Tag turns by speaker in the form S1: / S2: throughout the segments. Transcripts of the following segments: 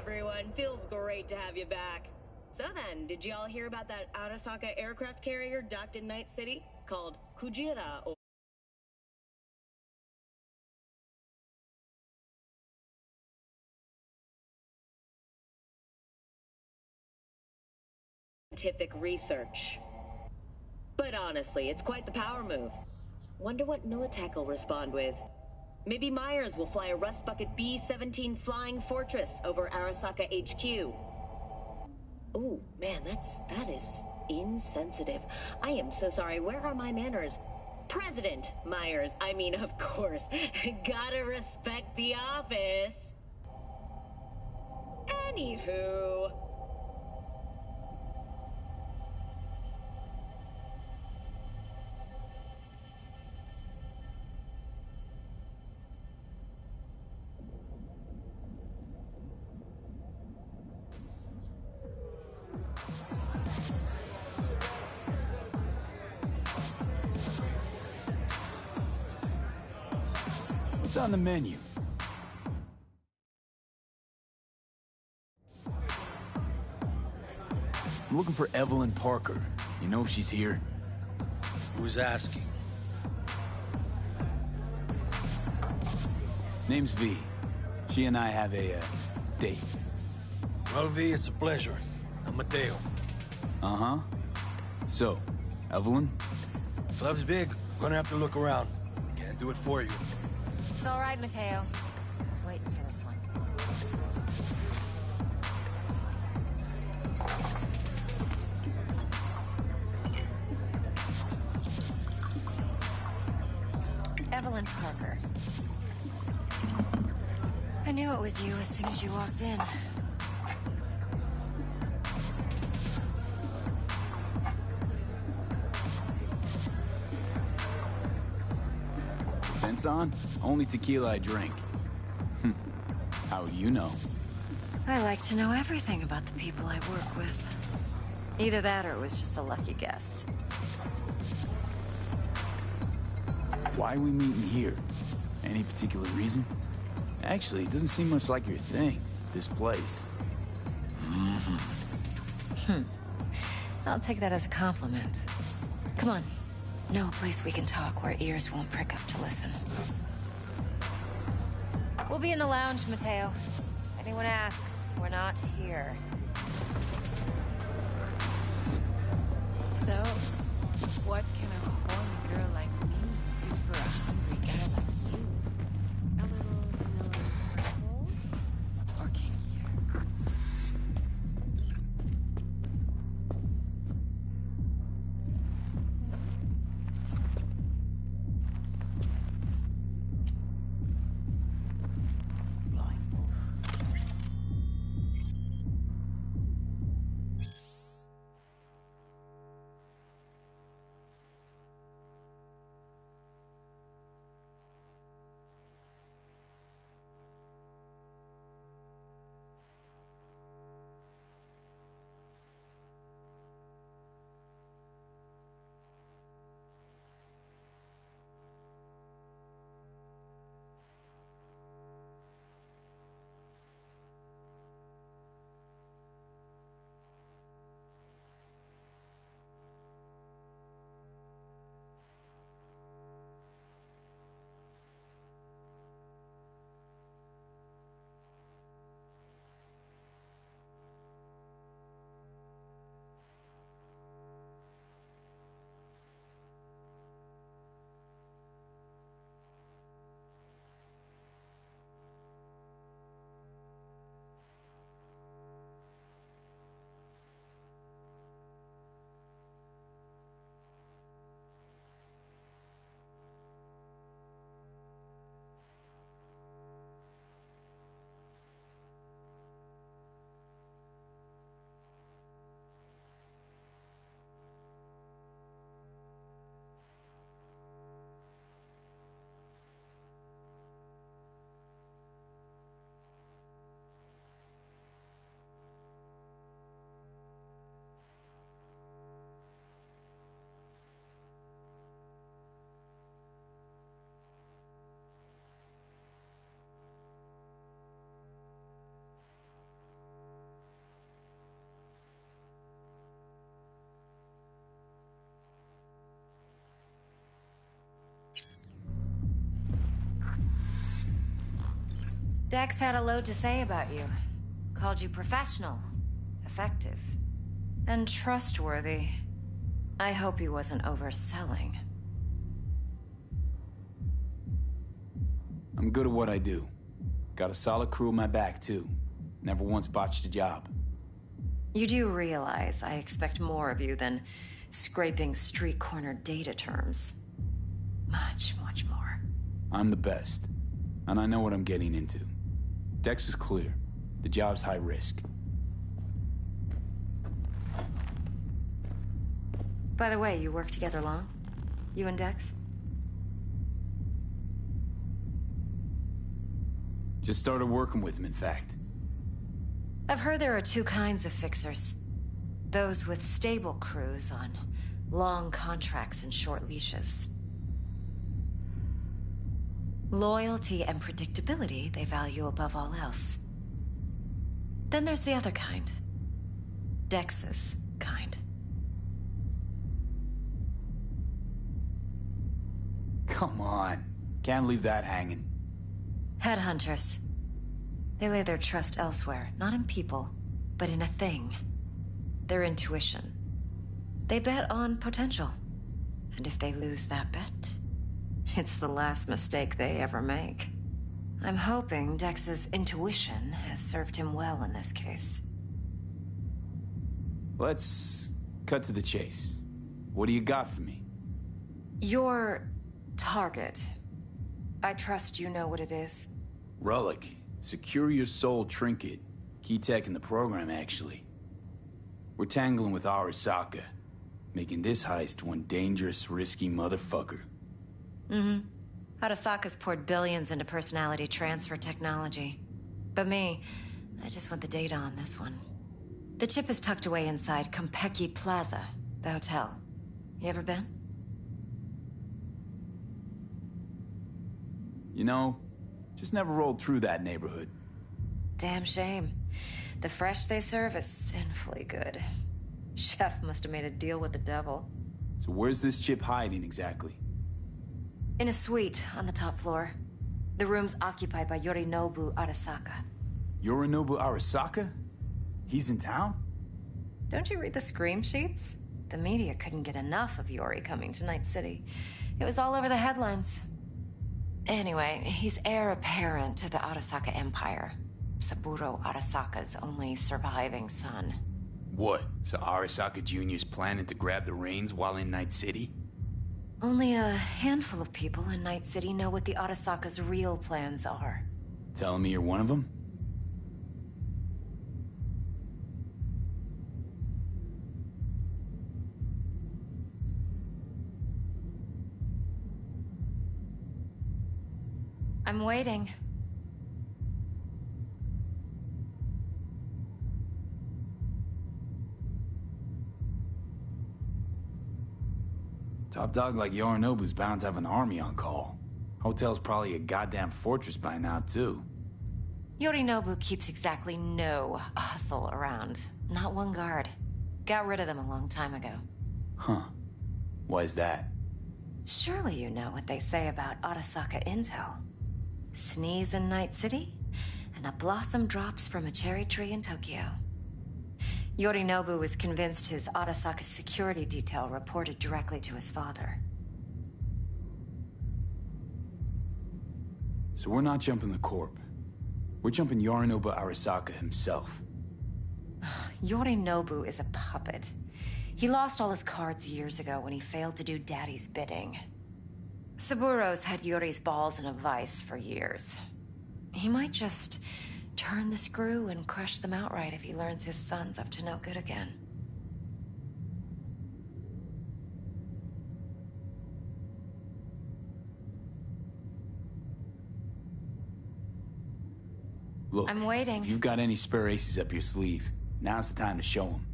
S1: everyone. Feels great to have you back. So then, did y'all hear about that Arasaka aircraft carrier docked in Night City? Called Kujira or scientific research. But honestly, it's quite the power move. Wonder what Militech will respond with. Maybe Myers will fly a Rust Bucket B-17 Flying Fortress over Arasaka HQ. Ooh, man, that is insensitive. I am so sorry. Where are my manners? President Myers. I mean, of course. Gotta respect the office. Anywho.
S2: What's on the menu? I'm looking for Evelyn Parker. You know if she's here?
S3: Who's asking?
S2: Name's V. She and I have a, date.
S3: Well, V, it's a pleasure. I'm Mateo.
S2: Uh-huh. So, Evelyn?
S3: Club's big. Gonna have to look around. Can't do it for you.
S4: It's all right, Mateo. I was waiting for this one. Evelyn Parker. I knew it was you as soon as you walked in.
S2: Sense on? Only tequila I drink. How do you know?
S4: I like to know everything about the people I work with. Either that or it was just a lucky guess.
S2: Why are we meeting here? Any particular reason? Actually, it doesn't seem much like your thing, this place.
S4: I'll take that as a compliment. Come on. Know a place we can talk where ears won't prick up to listen. We'll be in the lounge, Mateo. If anyone asks, we're not here.
S5: So, what can a horny girl like me do for a hungry guy like you? A little vanilla sprinkles? Or kinkier?
S4: Dex had a load to say about you. Called you professional, effective, and trustworthy. I hope he wasn't overselling.
S2: I'm good at what I do. Got a solid crew on my back, too. Never once botched a job.
S4: You do realize I expect more of you than scraping street corner data terms. Much, much more.
S2: I'm the best, and I know what I'm getting into. Dex was clear. The job's high risk.
S4: By the way, you work together long? You and Dex?
S2: Just started working with him, in fact.
S4: I've heard there are two kinds of fixers. Those with stable crews on long contracts and short leashes. Loyalty and predictability they value above all else. Then there's the other kind. Dex's kind.
S2: Come on. Can't leave that hanging.
S4: Headhunters. They lay their trust elsewhere, not in people, but in a thing. Their intuition. They bet on potential. And if they lose that bet, it's the last mistake they ever make. I'm hoping Dex's intuition has served him well in this case.
S2: Let's cut to the chase. What do you got for me?
S4: Your target. I trust you know what it is.
S2: Relic. Secure your soul trinket. Key tech in the program, actually. We're tangling with Arasaka, making this heist one dangerous, risky motherfucker.
S4: Mm-hmm. Arasaka's poured billions into personality transfer technology. But me, I just want the data on this one. The chip is tucked away inside Konpeki Plaza, the hotel. You ever been?
S2: You know, just never rolled through that neighborhood.
S4: Damn shame. The fresh they serve is sinfully good. Chef must have made a deal with the devil.
S2: So where's this chip hiding exactly?
S4: In a suite on the top floor. The room's occupied by Yorinobu Arasaka.
S2: Yorinobu Arasaka? He's in town?
S4: Don't you read the scream sheets? The media couldn't get enough of Yori coming to Night City. It was all over the headlines. Anyway, he's heir apparent to the Arasaka Empire. Saburo Arasaka's only surviving son.
S2: What? So Arasaka Jr.'s planning to grab the reins while in Night City?
S4: Only a handful of people in Night City know what the Arasaka's real plans are.
S2: Telling me you're one of them?
S4: I'm waiting.
S2: Top dog like Yorinobu's bound to have an army on call. Hotel's probably a goddamn fortress by now, too.
S4: Yorinobu keeps exactly no hustle around. Not one guard. Got rid of them a long time ago.
S2: Huh. Why is that?
S4: Surely you know what they say about Arasaka intel. Sneeze in Night City, and a blossom drops from a cherry tree in Tokyo. Yorinobu was convinced his Arasaka security detail reported directly to his father.
S2: So we're not jumping the Corp. We're jumping Yorinobu Arasaka himself.
S4: Yorinobu is a puppet. He lost all his cards years ago when he failed to do Daddy's bidding. Saburo's had Yori's balls in a vice for years. He might just turn the screw and crush them outright if he learns his son's up to no good again.
S2: Look,
S4: I'm waiting.
S2: If you've got any spare aces up your sleeve, now's the time to show them.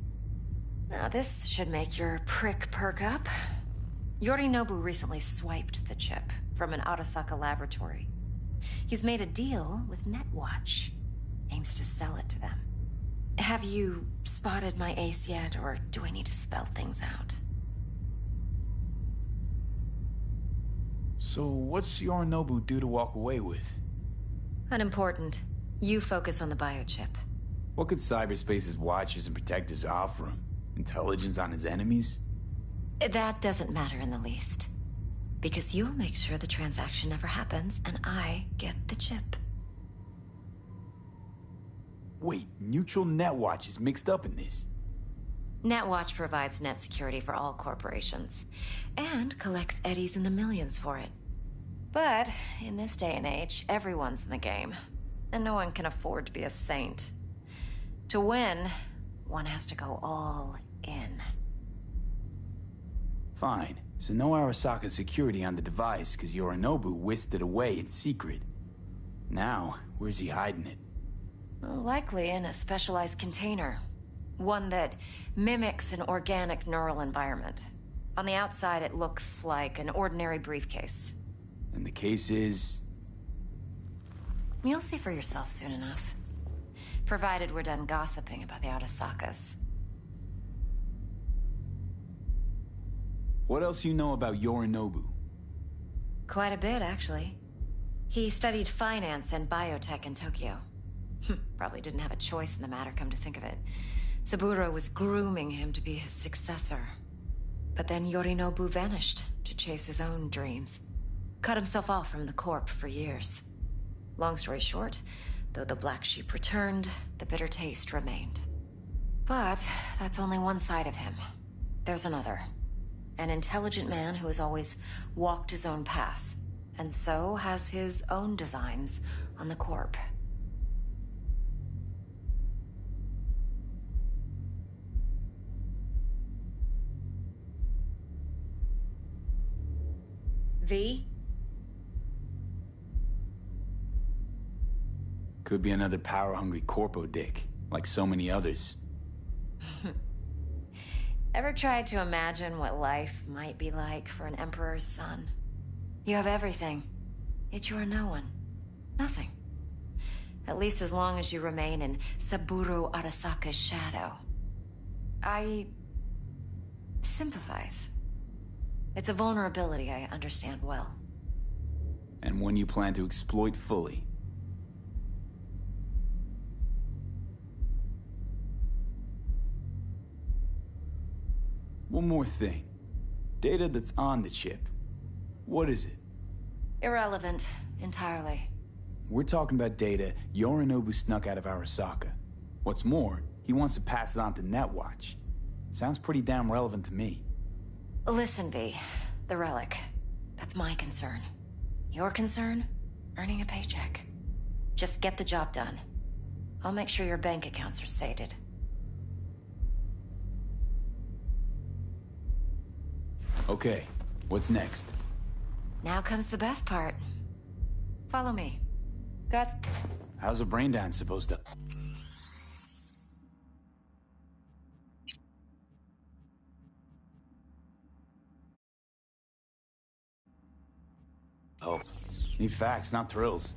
S4: Now this should make your prick perk up. Yorinobu recently swiped the chip from an Arasaka laboratory. He's made a deal with Netwatch. Aims to sell it to them. Have you spotted my ace yet, or do I need to spell things out?
S2: So what's Yorinobu due to walk away with?
S4: Unimportant. You focus on the biochip.
S2: What could cyberspace's watchers and protectors offer him? Intelligence on his enemies?
S4: That doesn't matter in the least. Because you'll make sure the transaction never happens, and I get the chip.
S2: Wait, Neutral Netwatch is mixed up in this.
S4: Netwatch provides net security for all corporations, and collects eddies in the millions for it. But in this day and age, everyone's in the game, and no one can afford to be a saint. To win, one has to go all in.
S2: Fine. So no Arasaka security on the device, because Yorinobu whisked it away in secret. Now, where's he hiding it?
S4: Well, likely in a specialized container. One that mimics an organic neural environment. On the outside, it looks like an ordinary briefcase.
S2: And the case is...
S4: You'll see for yourself soon enough. Provided we're done gossiping about the Arasakas.
S2: What else you know about Yorinobu?
S4: Quite a bit, actually. He studied finance and biotech in Tokyo. Probably didn't have a choice in the matter, come to think of it. Saburo was grooming him to be his successor. But then Yorinobu vanished to chase his own dreams. Cut himself off from the Corp for years. Long story short, though the black sheep returned, the bitter taste remained. But that's only one side of him. There's another. An intelligent man who has always walked his own path, and so has his own designs on the Corp. V?
S2: Could be another power-hungry corpo dick, like so many others.
S4: Ever tried to imagine what life might be like for an emperor's son? You have everything, yet you are no one. Nothing. At least as long as you remain in Saburo Arasaka's shadow. I sympathize. It's a vulnerability I understand well.
S2: And one you plan to exploit fully. One more thing. Data that's on the chip. What is it?
S4: Irrelevant, entirely.
S2: We're talking about data Yorinobu snuck out of Arasaka. What's more, he wants to pass it on to Netwatch. Sounds pretty damn relevant to me.
S4: Listen, V. The relic. That's my concern. Your concern? Earning a paycheck. Just get the job done. I'll make sure your bank accounts are sated.
S2: Okay, what's next?
S4: Now comes the best part. Follow me. Got...
S2: How's a brain dance supposed to... Oh, need facts, not thrills.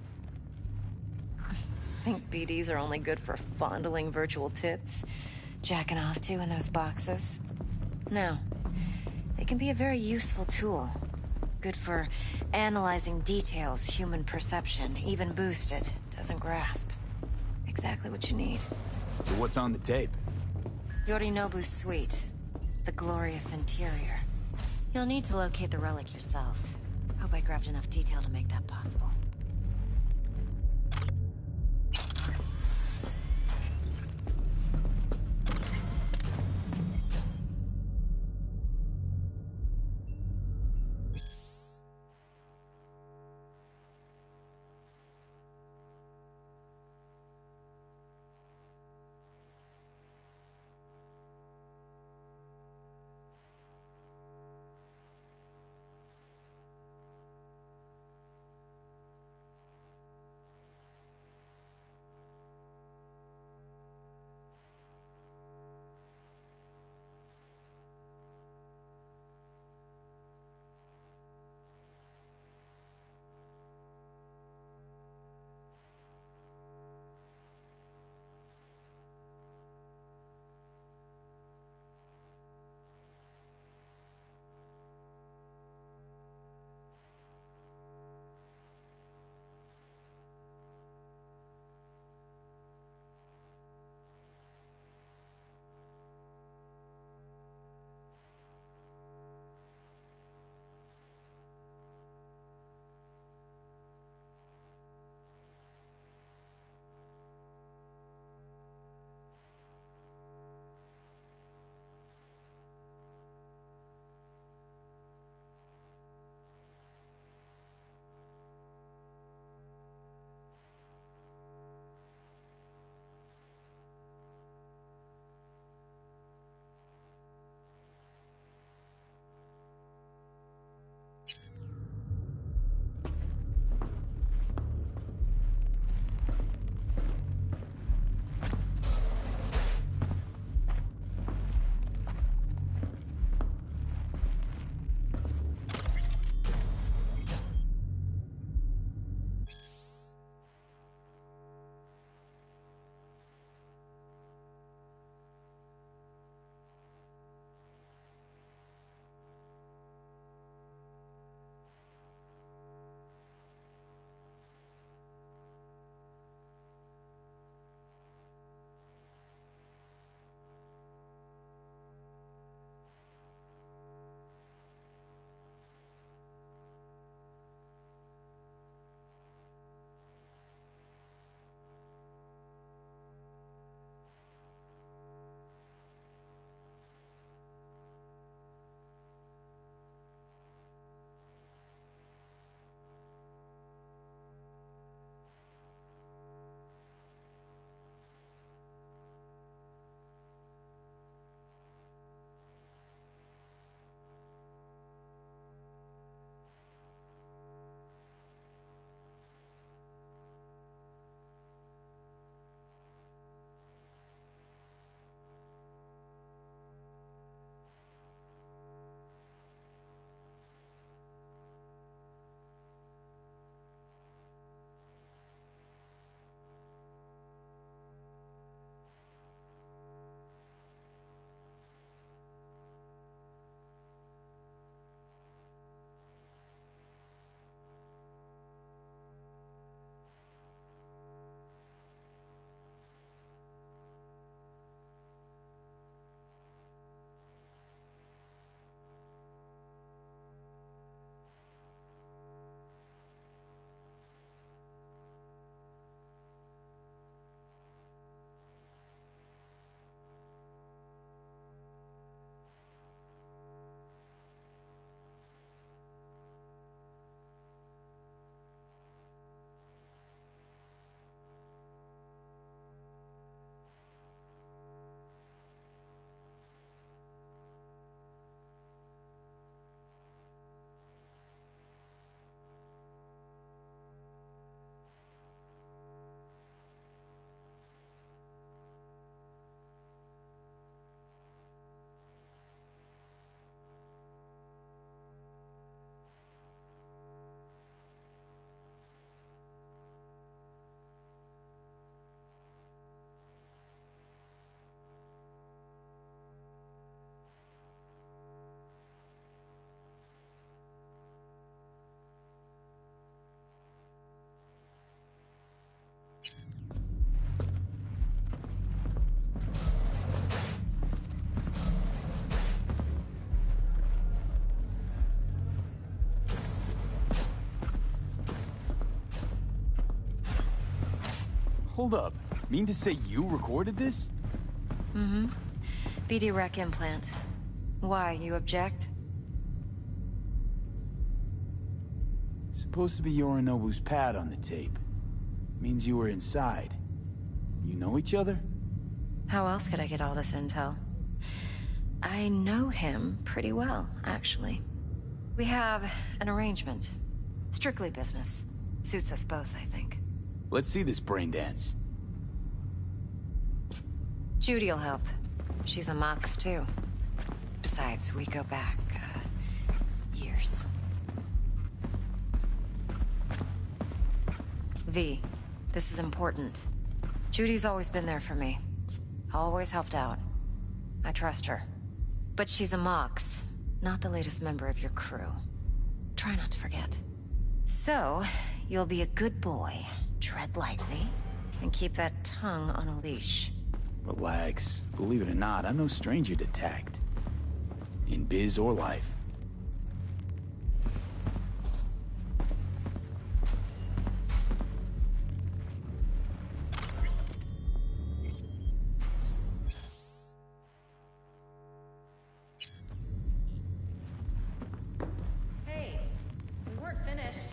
S4: Think BDs are only good for fondling virtual tits? Jacking off to in those boxes? No. They can be a very useful tool. Good for analyzing details human perception, even boosted, doesn't grasp. Exactly what you need.
S2: So what's on the tape?
S4: Yorinobu's suite. The glorious interior. You'll need to locate the relic yourself. Hope I grabbed enough detail to make that possible.
S2: Hold up. Mean to say you recorded this?
S4: Mm-hmm. BD Rec implant. Why, you object?
S2: Supposed to be Yorinobu's pad on the tape. Means you were inside. You know each other?
S4: How else could I get all this intel? I know him pretty well, actually. We have an arrangement. Strictly business. Suits us both, I think.
S2: Let's see this brain dance.
S4: Judy'll help. She's a Mox, too. Besides, we go back, years. V, this is important. Judy's always been there for me. Always helped out. I trust her. But she's a Mox, not the latest member of your crew. Try not to forget. So, you'll be a good boy, tread lightly, and keep that tongue on a leash.
S2: Relax. Believe it or not, I'm no stranger to tact. In biz or life.
S4: Hey, we weren't finished.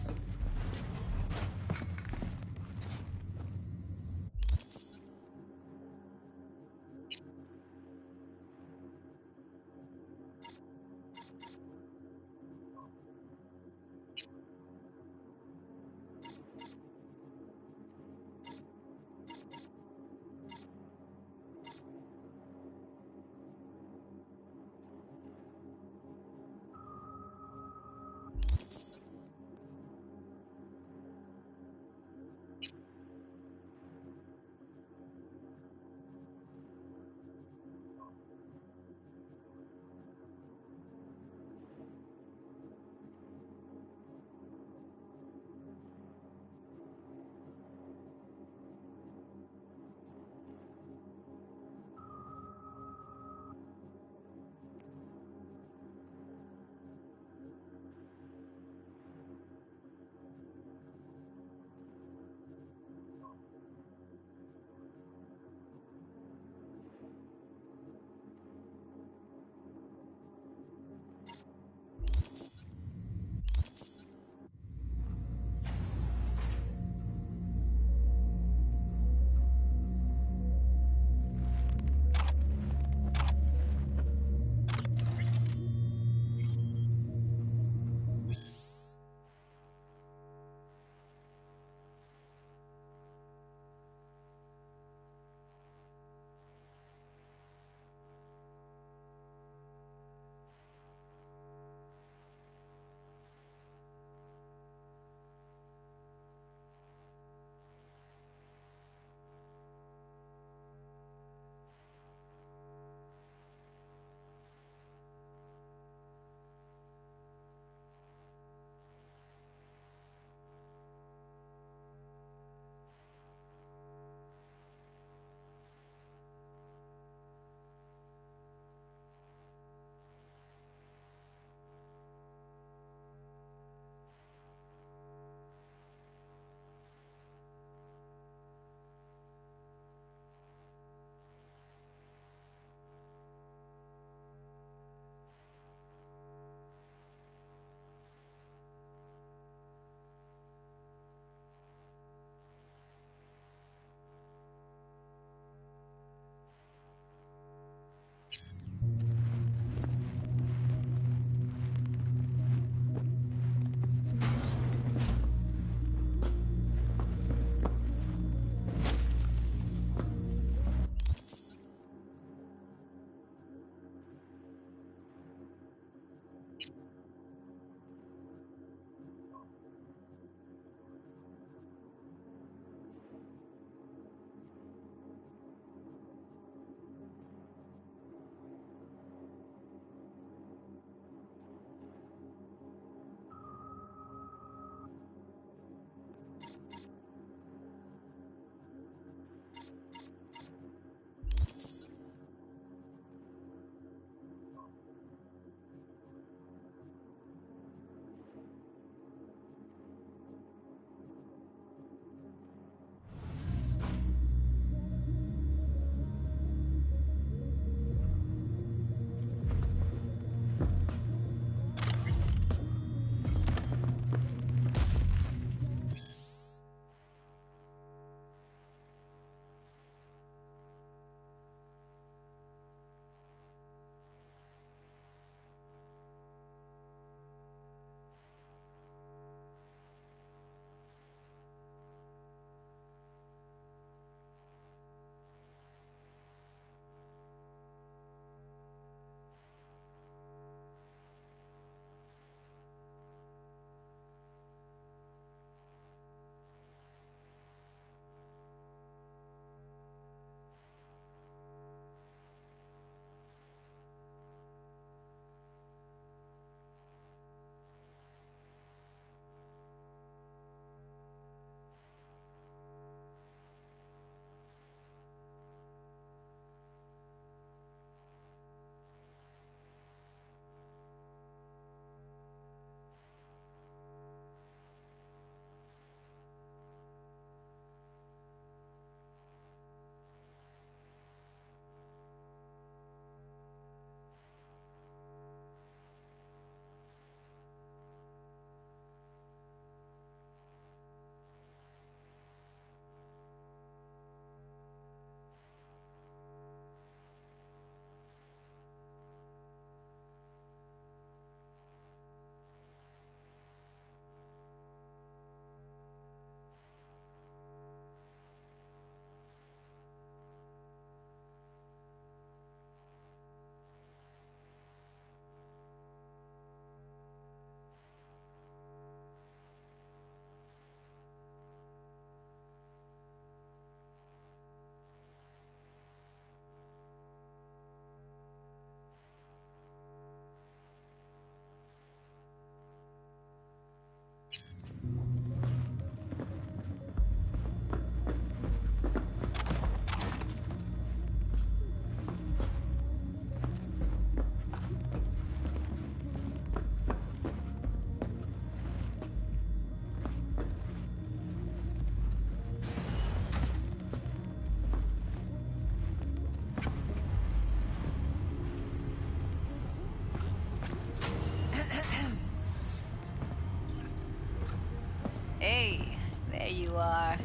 S6: you are.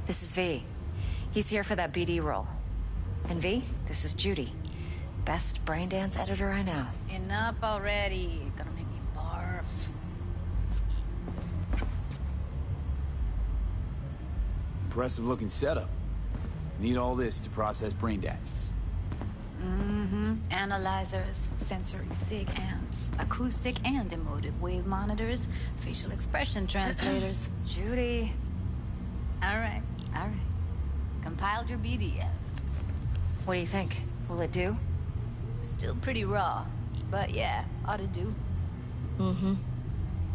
S4: This is V. He's here for that BD role. And V, this is Judy. Best braindance editor I know.
S6: Enough already. Gonna make me barf.
S2: Impressive looking setup. Need all this to process brain dances.
S6: Analyzers, sensory sig amps, acoustic and emotive wave monitors, facial expression translators.
S4: Judy.
S6: All right. Compiled your BDF.
S4: What do you think? Will it do?
S6: Still pretty raw, but yeah, ought to do.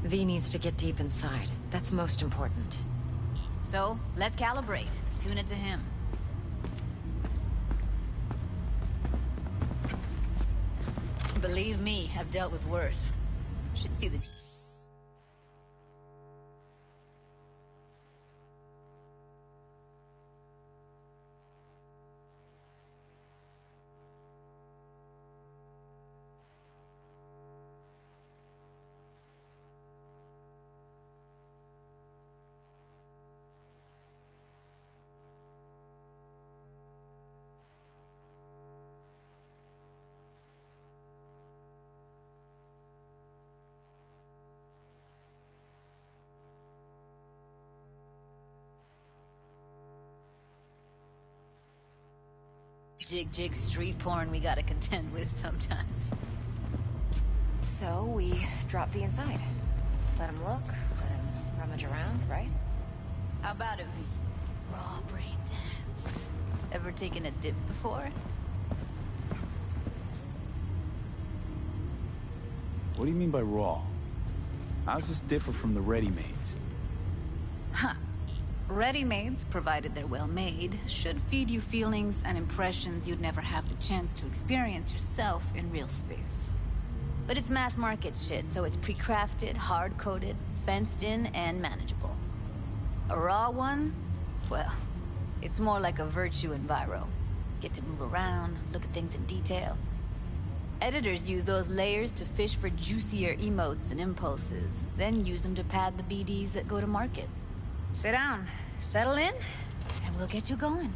S4: V needs to get deep inside. That's most important.
S6: So, let's calibrate. Tune it to him. Believe me, I've dealt with worse. Should see the... Jig street porn we gotta contend with sometimes.
S4: So, we drop V inside. Let him look, let him rummage around, right?
S6: How about a V? Raw brain dance. Ever taken a dip before?
S2: What do you mean by raw? How does this differ from the ready-mades?
S6: Huh. Ready-mades, provided they're well-made, should feed you feelings and impressions you'd never have the chance to experience yourself in real space. But it's mass-market shit, so it's pre-crafted, hard-coded, fenced-in, and manageable. A raw one? Well, it's more like a virtue enviro. Get to move around, look at things in detail. Editors use those layers to fish for juicier emotes and impulses, then use them to pad the BDs that go to market. Sit down, settle in, and we'll get you going.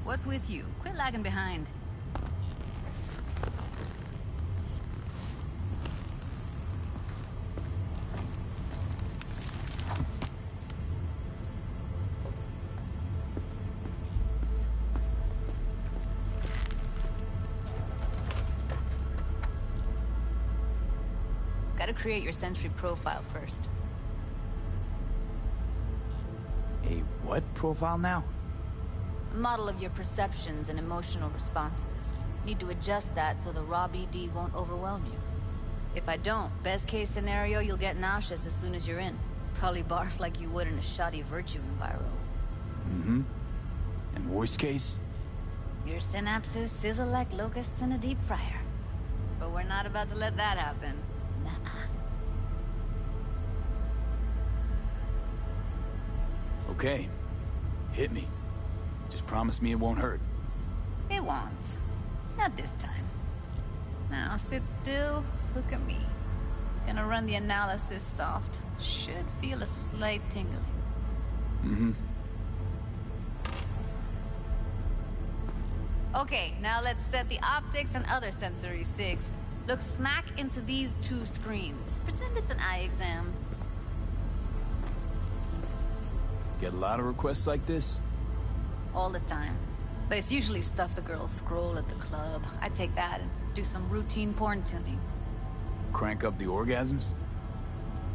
S6: What's with you? Quit lagging behind. Gotta create your sensory profile first.
S2: A what profile now?
S6: A model of your perceptions and emotional responses. Need to adjust that so the raw BD won't overwhelm you. If I don't, best case scenario, you'll get nauseous as soon as you're in. Probably barf like you would in a shoddy virtue enviro.
S2: And worst case?
S6: Your synapses sizzle like locusts in a deep fryer. But we're not about to let that happen. Nuh-uh.
S2: Okay. Hit me. Just promise me it won't hurt.
S6: It won't. Not this time. Now sit still, look at me. Gonna run the analysis soft. Should feel a slight tingling. Okay, now let's set the optics and other sensory sigs. Look smack into these two screens. Pretend it's an eye exam.
S2: Get a lot of requests like this?
S6: All the time. But it's usually stuff the girls scroll at the club. I take that and do some routine porn tuning.
S2: Crank up the orgasms?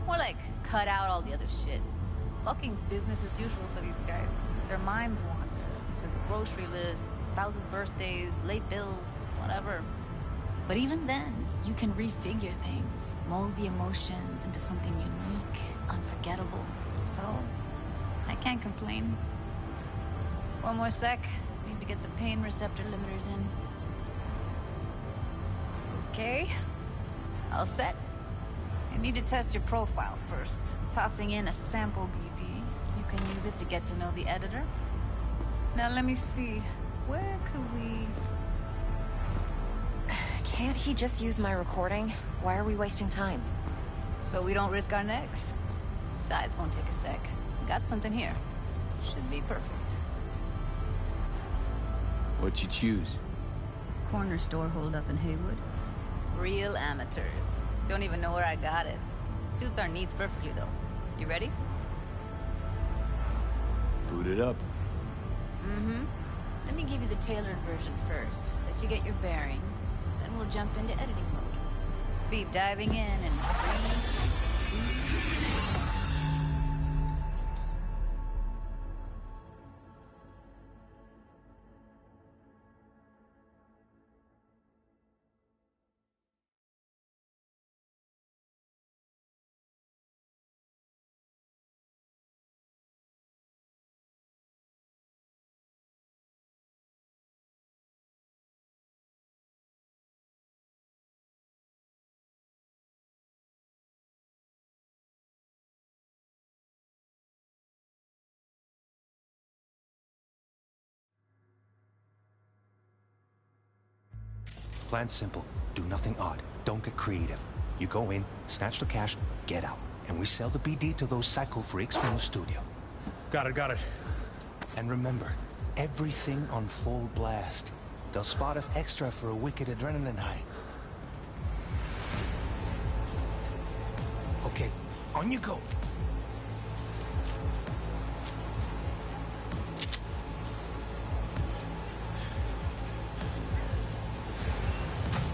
S6: More like, cut out all the other shit. Fucking's business as usual for these guys. Their minds wander to grocery lists, spouses' birthdays, late bills, whatever. But even then, you can refigure things, mold the emotions into something unique, unforgettable. So, I can't complain. One more sec. Need to get the pain receptor limiters in. Okay. All set. You need to test your profile first. Tossing in a sample BD. You can use it to get to know the editor. Now let me see. Where could we...
S4: Can't he just use my recording? Why are we wasting time?
S6: So we don't risk our necks. Besides, won't take a sec. Got something here. Should be perfect.
S2: What'd you choose?
S6: Corner store holdup in Haywood. Real amateurs. Don't even know where I got it. Suits our needs perfectly, though. You ready?
S2: Boot it up.
S6: Mm-hmm. Let me give you the tailored version first. Let you get your bearings. Then we'll jump into editing mode. Be diving in 3, 2...
S3: Plan simple. Do nothing odd. Don't get creative. You go in, snatch the cash, get out. And we sell the BD to those psycho freaks from the studio.
S7: Got it.
S3: And remember, everything on full blast. They'll spot us extra for a wicked adrenaline high. Okay, on you go.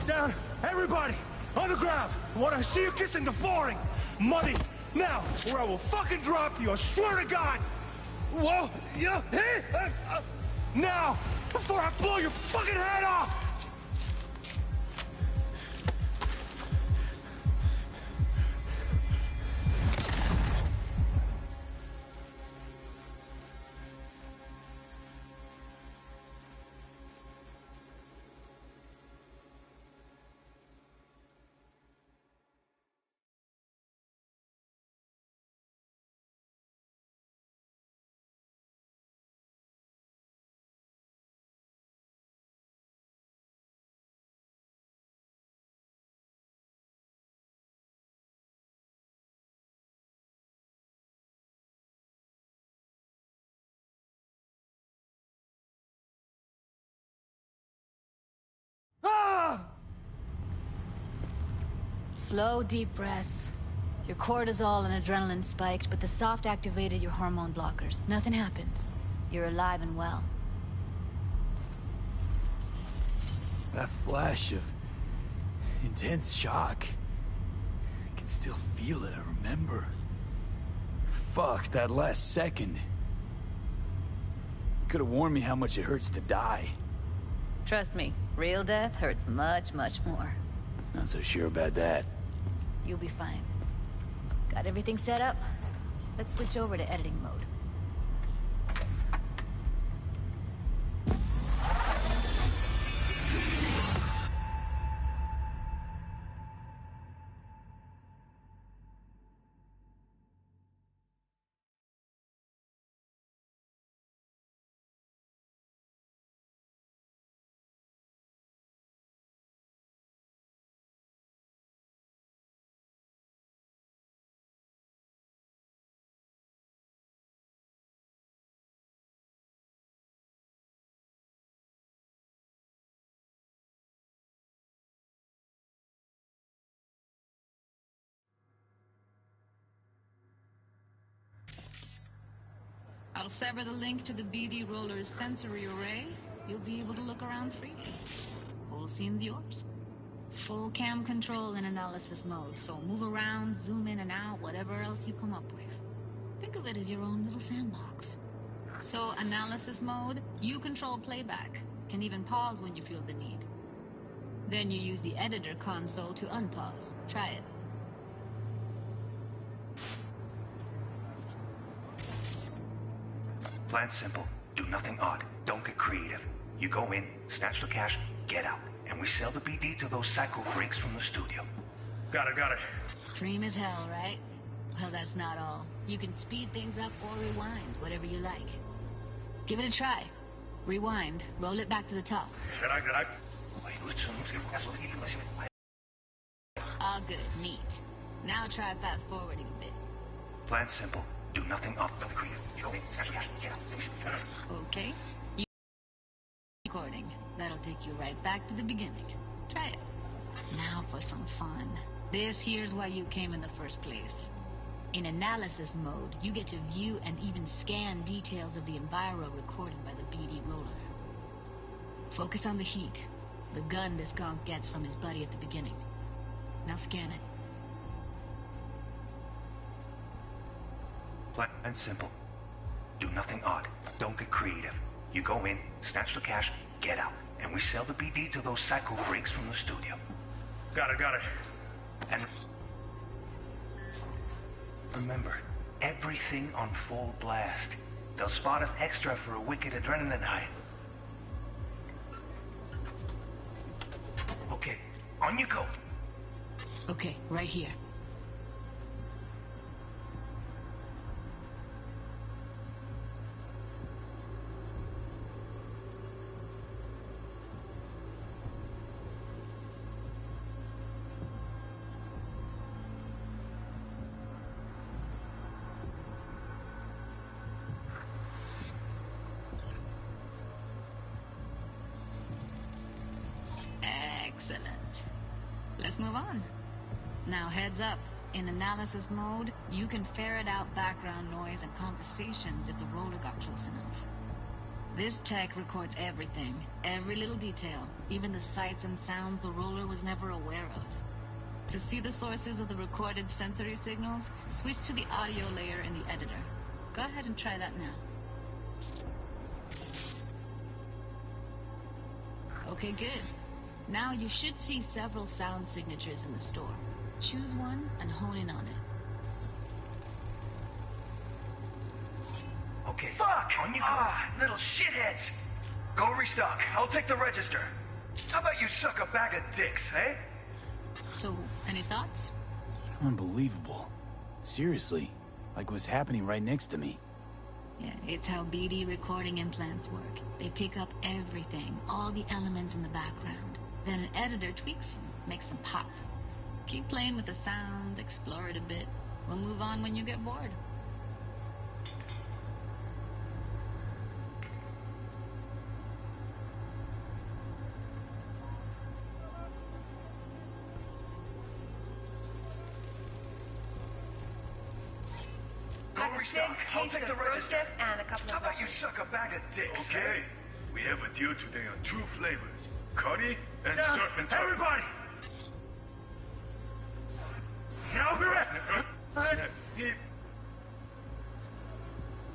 S7: Down! Everybody! On the ground! I want to see you kissing the flooring! Money! Now! Or I will fucking drop you, I swear to God! Whoa! Yeah! Hey! Now! Before I blow your fucking head off! Ah!
S6: Slow, deep breaths. Your cortisol and adrenaline spiked, but the soft activated your hormone blockers. Nothing happened. You're alive and well.
S2: That flash of intense shock. I can still feel it, I remember. Fuck, that last second. You could have warned me how much it hurts to die.
S6: Trust me, real death hurts much, much more.
S2: Not so sure about that.
S6: You'll be fine. Got everything set up? Let's switch over to editing mode. I'll sever the link to the BD roller's sensory array. You'll be able to look around freely. Whole scene's yours. Full cam control in analysis mode, so move around, zoom in and out, whatever else you come up with. Think of it as your own little sandbox. So, analysis mode, you control playback. Can even pause when you feel the need. Then you use the editor console to unpause. Try it.
S3: Plan simple. Do nothing odd. Don't get creative. You go in, snatch the cash, get out. And we sell the BD to those psycho freaks from the studio.
S7: Got it.
S6: Cream as hell, right? Well, that's not all. You can speed things up or rewind, whatever you like. Give it a try. Rewind, roll it back to the top.
S7: Can I?
S6: All good, neat. Now try fast forwarding a bit.
S3: Plan simple. Do nothing off the creative.
S6: Okay. Recording. That'll take you right back to the beginning. Try it. Now for some fun. This here's why you came in the first place. In analysis mode, you get to view and even scan details of the enviro recorded by the BD roller. Focus on the heat. The gun this gonk gets from his buddy at the beginning. Now scan it.
S3: Plan simple. Do nothing odd. Don't get creative. You go in, snatch the cash, get out. And we sell the BD to those psycho freaks from the studio.
S7: Got it.
S3: And remember, everything on full blast. They'll spot us extra for a wicked adrenaline high. Okay, on you go.
S6: Okay, right here. Excellent. Let's move on. Now heads up. In analysis mode, you can ferret out background noise and conversations if the roller got close enough. This tech records everything, every little detail, even the sights and sounds the roller was never aware of. To see the sources of the recorded sensory signals, switch to the audio layer in the editor. Go ahead and try that now. Okay, good. Now you should see several sound signatures in the store. Choose one and hone in on it.
S3: Okay.
S8: Fuck!
S3: On you go.
S8: Little shitheads! Go restock. I'll take the register. How about you suck a bag of dicks, eh?
S6: So, any thoughts?
S2: Unbelievable. Seriously, like what's happening right next to me.
S6: Yeah, it's how BD recording implants work. They pick up everything, all the elements in the background. Then an editor tweaks them, makes them pop. Keep playing with the sound, explore it a bit. We'll move on when you get bored.
S8: Go restock. I'll take the register.
S1: And a couple
S8: How about you suck a bag of dicks,
S7: Okay.
S8: eh?
S7: We have a deal today on 2 flavors. Curry and
S8: Now,
S7: surf and turf.
S8: everybody! Now we're at
S7: Hier.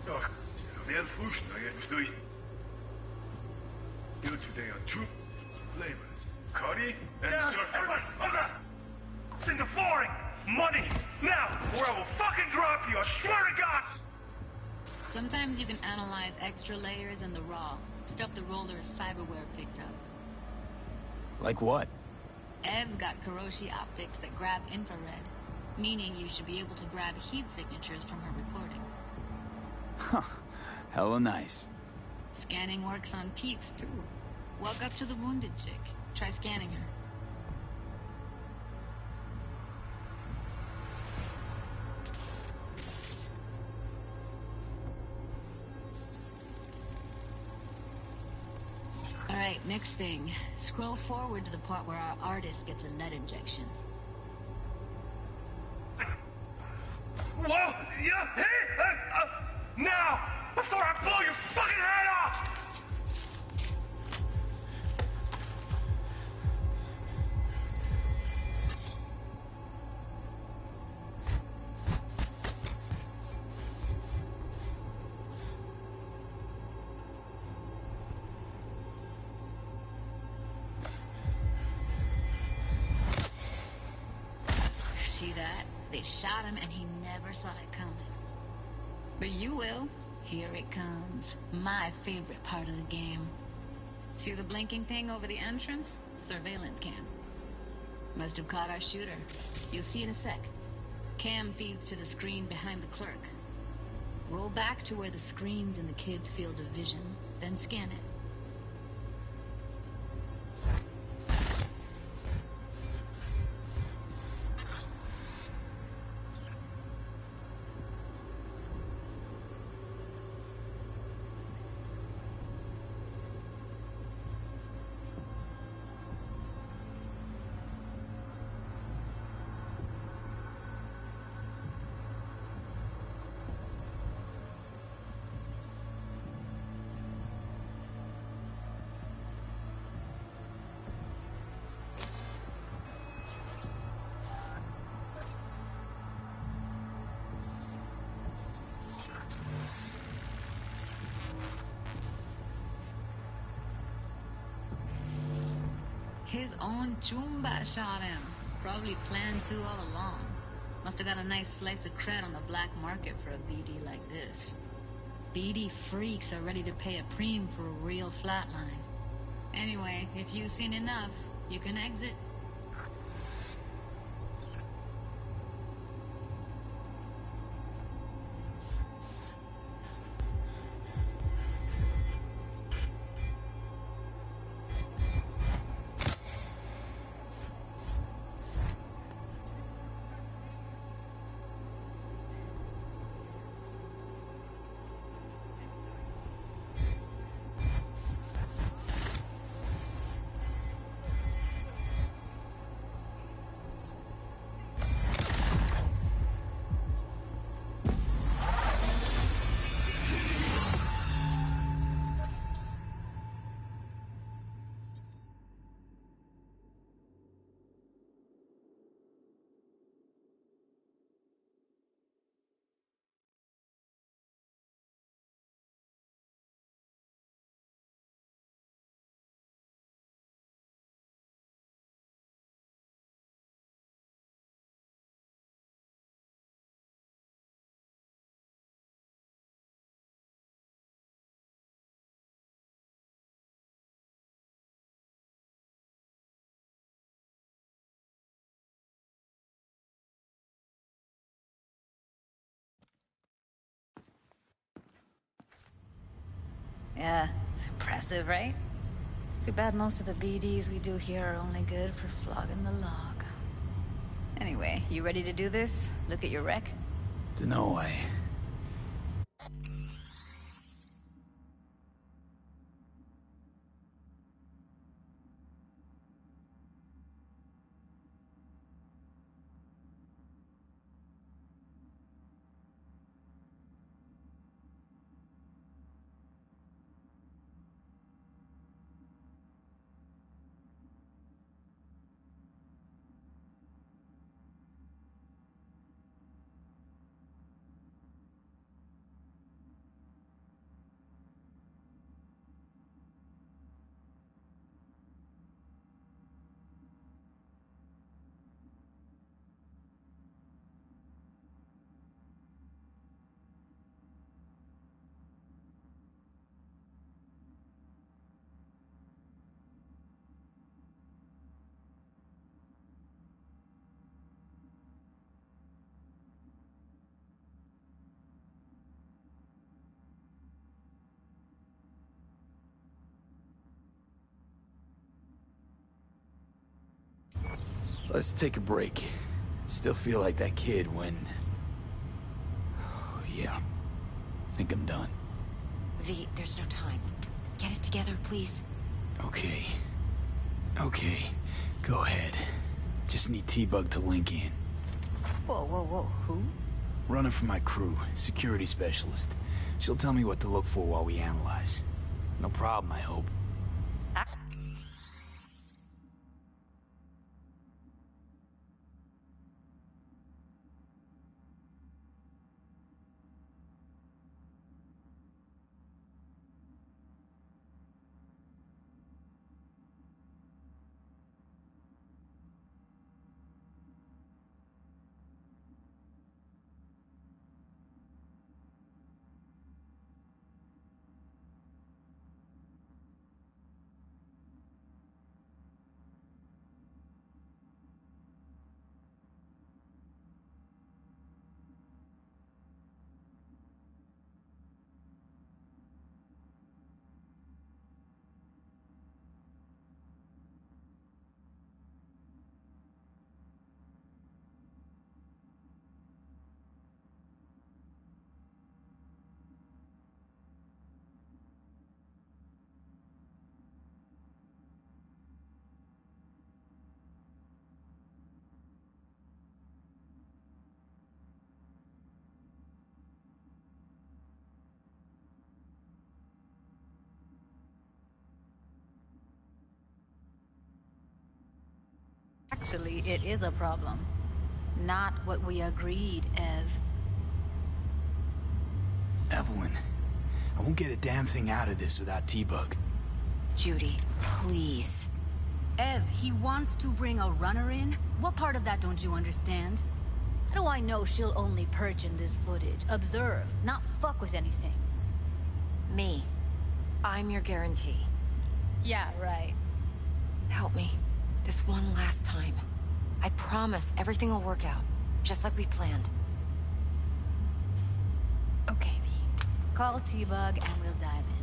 S7: Doch, sehr Fußball jetzt durch. Deal today on 2 flavors. Curry and
S8: Now,
S7: surf and
S8: everybody,
S7: turf.
S8: hold up! It's in the flooring! Money! Now, or I will fucking drop you, I swear to God!
S6: Sometimes you can analyze extra layers in the raw, stuff the roller's cyberware picked up.
S2: Like what?
S6: Ev's got Kiroshi optics that grab infrared, meaning you should be able to grab heat signatures from her recording.
S2: Huh. Hella nice.
S6: Scanning works on peeps, too. Walk up to the wounded chick. Try scanning her. Alright, next thing. Scroll forward to the part where our artist gets a lead injection.
S8: Whoa! Yeah! Hey! Now! Before I blow your fucking head off!
S6: See that? They shot him and he never saw it coming. But you will. Here it comes. My favorite part of the game. See the blinking thing over the entrance? Surveillance cam. Must have caught our shooter. You'll see in a sec. Cam feeds to the screen behind the clerk. Roll back to where the screen's in the kid's field of vision, then scan it. His own Chumba shot him. Probably planned to all along. Must have got a nice slice of cred on the black market for a BD like this. BD freaks are ready to pay a preem for a real flatline. Anyway, if you've seen enough, you can exit. Yeah, it's impressive, right? It's too bad most of the BDs we do here are only good for flogging the log. Anyway, you ready to do this? Look at your wreck?
S2: Dunno, Let's take a break. Still feel like that kid when... Oh, yeah. Think I'm done.
S4: V, there's no time. Get it together, please.
S2: Okay. Okay. Go ahead. Just need T-Bug to link in.
S6: Whoa, whoa, whoa, who?
S2: Running for my crew, security specialist. She'll tell me what to look for while we analyze. No problem, I hope.
S6: Actually, it is a problem. Not what we agreed, Ev.
S2: Evelyn, I won't get a damn thing out of this without T-Bug.
S4: Judy, please.
S6: Ev, he wants to bring a runner in? What part of that don't you understand? How do I know she'll only perch in this footage, observe, not fuck with anything?
S4: Me. I'm your guarantee.
S6: Yeah, right.
S4: Help me. This one last time. I promise everything will work out, just like we planned.
S6: Okay, V. Call T-Bug and we'll dive in.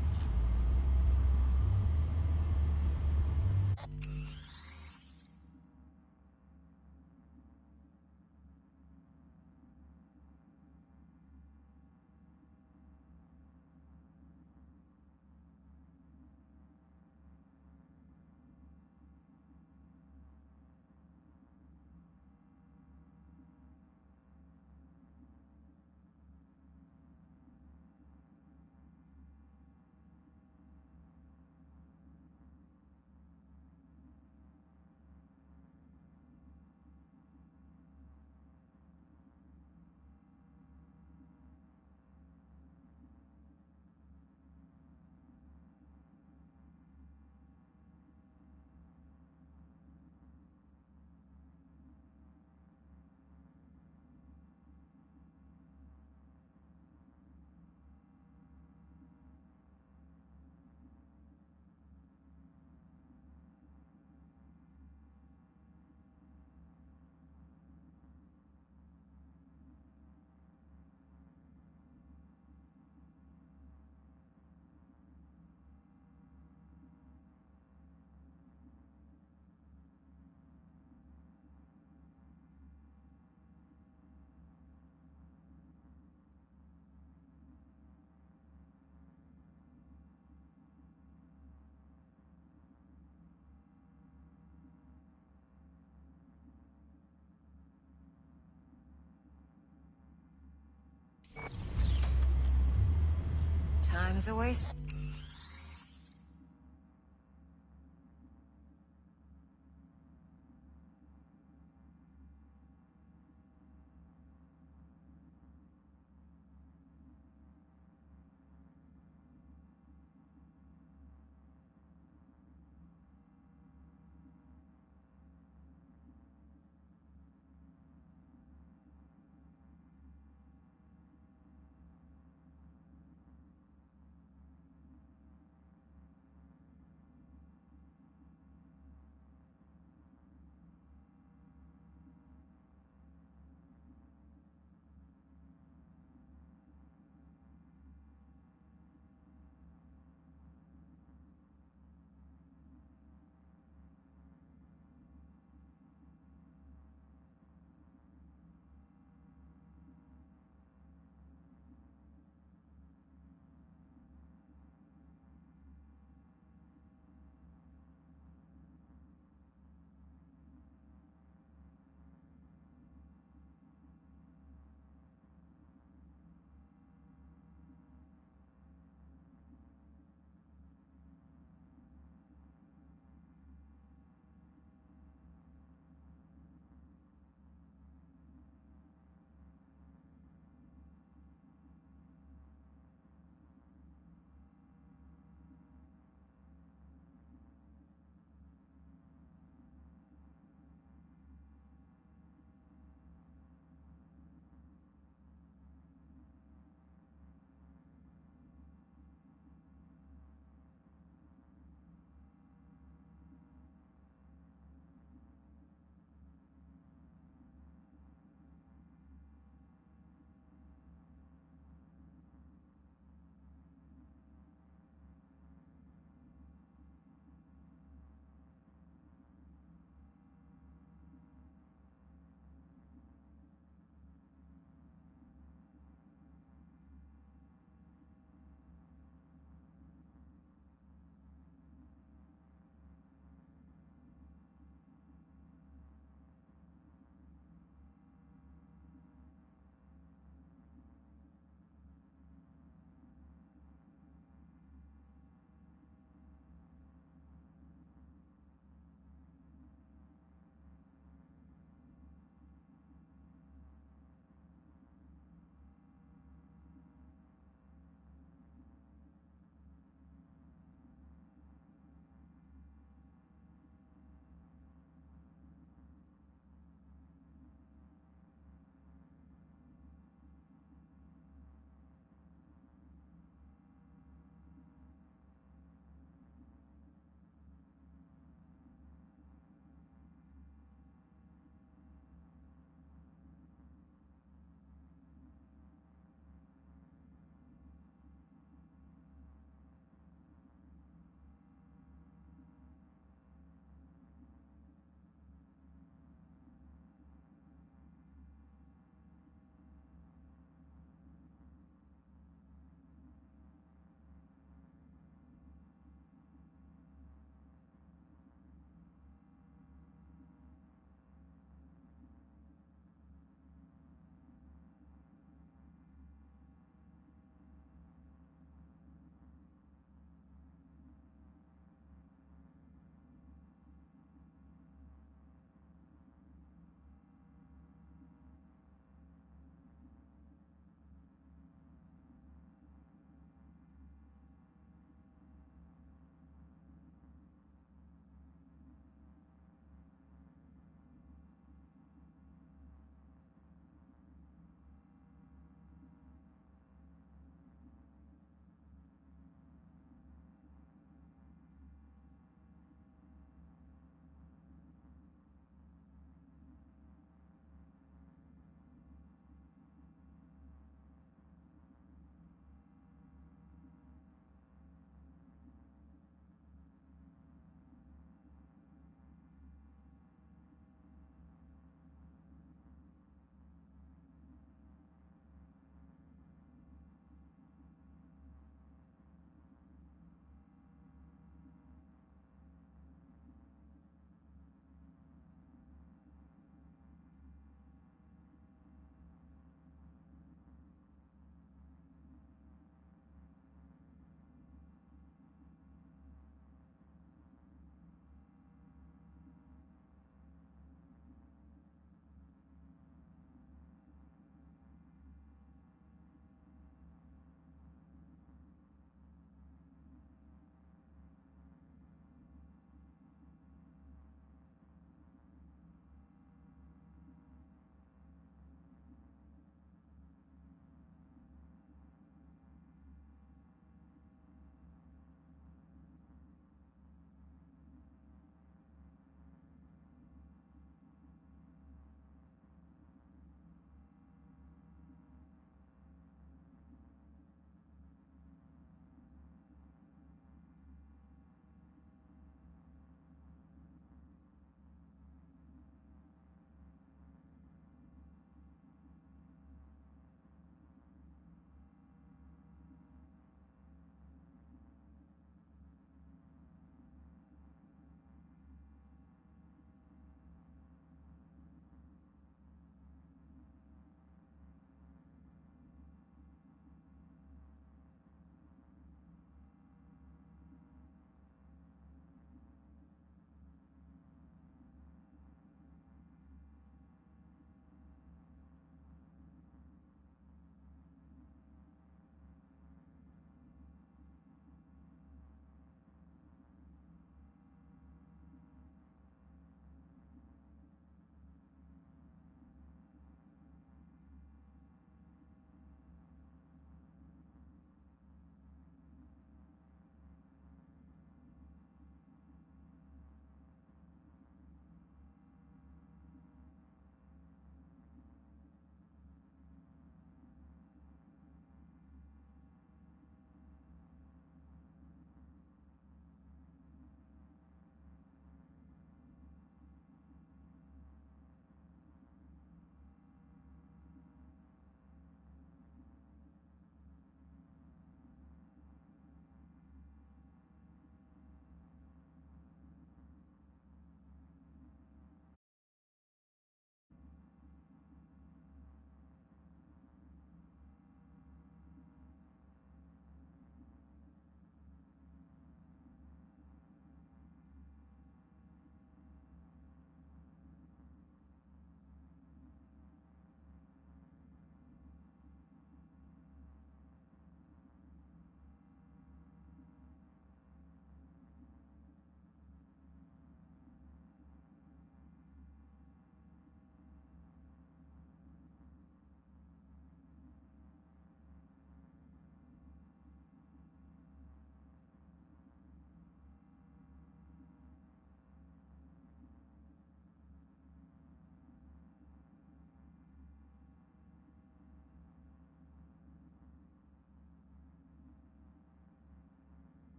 S4: Time's a waste.